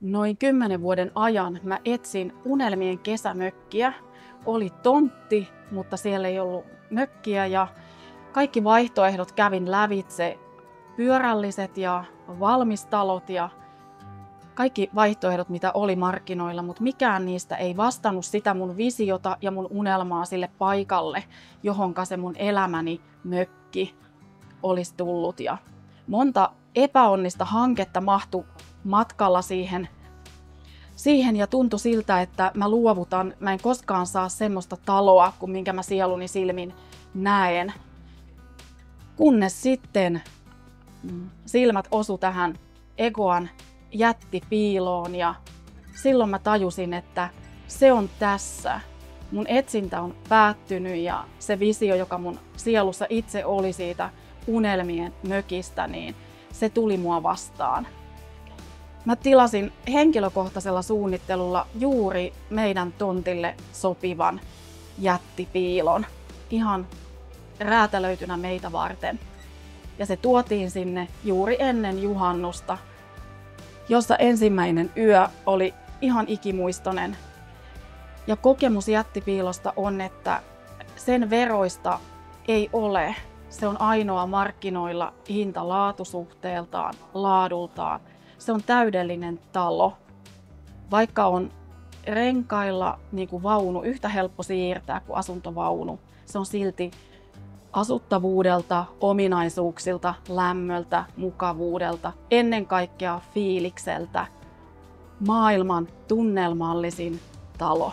Noin 10 vuoden ajan mä etsin unelmien kesämökkiä. Oli tontti, mutta siellä ei ollut mökkiä ja kaikki vaihtoehdot kävin lävitse. Pyörälliset ja valmistalot ja kaikki vaihtoehdot, mitä oli markkinoilla, mutta mikään niistä ei vastannut sitä mun visiota ja mun unelmaa sille paikalle, johonka se mun elämäni mökki olisi tullut. Ja monta epäonnista hanketta mahtui matkalla siihen ja tuntui siltä, että mä luovutan, mä en koskaan saa semmoista taloa kuin minkä mä sieluni silmin näen. Kunnes sitten silmät osu tähän Egoan jättipiiloon ja silloin mä tajusin, että se on tässä. Mun etsintä on päättynyt ja se visio, joka mun sielussa itse oli siitä unelmien mökistä, niin se tuli mua vastaan. Mä tilasin henkilökohtaisella suunnittelulla juuri meidän tontille sopivan jättipiilon. Ihan räätälöitynä meitä varten. Ja se tuotiin sinne juuri ennen juhannusta, jossa ensimmäinen yö oli ihan ikimuistoinen. Ja kokemus jättipiilosta on, että sen veroista ei ole. Se on ainoa markkinoilla hinta-laatusuhteeltaan, laadultaan. Se on täydellinen talo. Vaikka on renkailla niin kuin vaunu yhtä helppo siirtää kuin asuntovaunu, se on silti asuttavuudelta, ominaisuuksilta, lämmöltä, mukavuudelta, ennen kaikkea fiilikseltä maailman tunnelmallisin talo.